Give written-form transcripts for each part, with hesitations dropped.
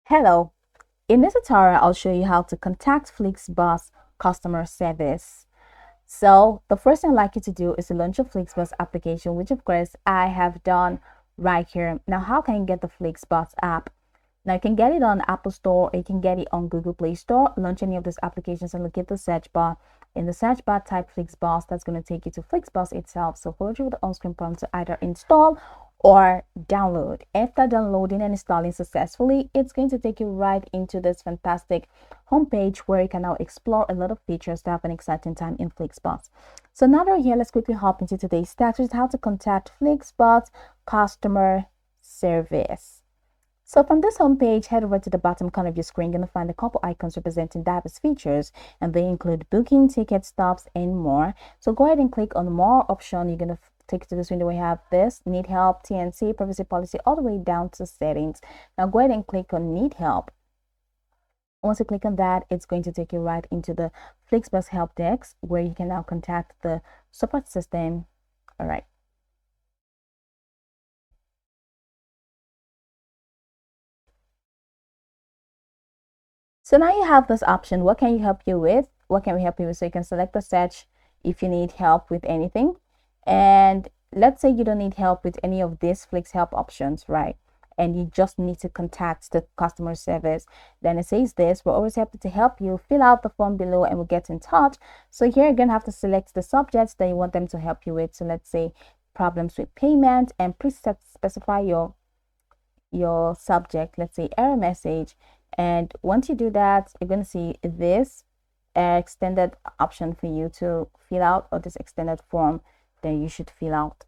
Hello, in this tutorial, I'll show you how to contact Flixbus Customer Service. So the first thing I'd like you to do is to launch your Flixbus application, which of course I have done right here. Now, how can you get the Flixbus app? Now, you can get it on Apple Store, or you can get it on Google Play Store. Launch any of these applications and look at the search bar. In the search bar, type Flixbus. That's going to take you to Flixbus itself. So follow through with the on-screen prompt to either install or download. After downloading and installing successfully, it's going to take you right into this fantastic homepage where you can now explore a lot of features to have an exciting time in Flixbus. So now that we're here, let's quickly hop into today's steps, which is how to contact Flixbus Customer Service. So from this homepage, head over to the bottom corner of your screen. You're going to find a couple icons representing diverse features, and they include booking, ticket stops, and more. So go ahead and click on the more option. You're going to take you to this window. We have this need help, TNC, privacy policy, all the way down to settings. Now go ahead and click on need help. Once you click on that, it's going to take you right into the Flixbus help desk, where you can now contact the support system. All right. So now you have this option. What can you help you with? What can we help you with? So you can select the search if you need help with anything. And let's say you don't need help with any of these Flix help options, right? And you just need to contact the customer service. Then it says this: we're always happy to help you. Fill out the form below and we'll get in touch. So here you're going to have to select the subjects that you want them to help you with. So let's say problems with payment, and please specify your subject. Let's say error message. And once you do that, you're going to see this extended option for you to fill out, or this extended form that you should fill out.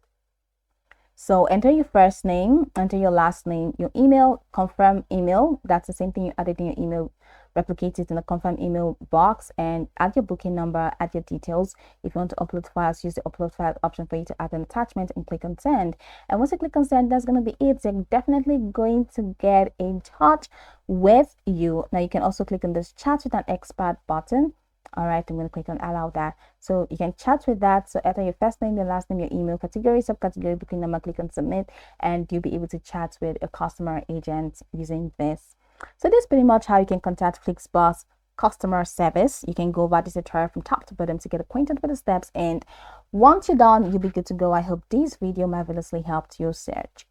So enter your first name, enter your last name, your email, confirm email. That's the same thing you added in your email. Replicate it in the confirm email box and add your booking number, add your details. If you want to upload files, use the upload file option for you to add an attachment and click on send. And once you click on send, that's going to be it. They're definitely going to get in touch with you. Now you can also click on this chat with an expert button. All right, I'm going to click on allow that. So you can chat with that. So enter your first name, your last name, your email, category, subcategory, booking number, click on submit, and you'll be able to chat with a customer agent using this. So this is pretty much how you can contact Flixbus Customer Service. You can go over this tutorial from top to bottom to get acquainted with the steps, and once you're done, you'll be good to go. I hope this video marvelously helped your search.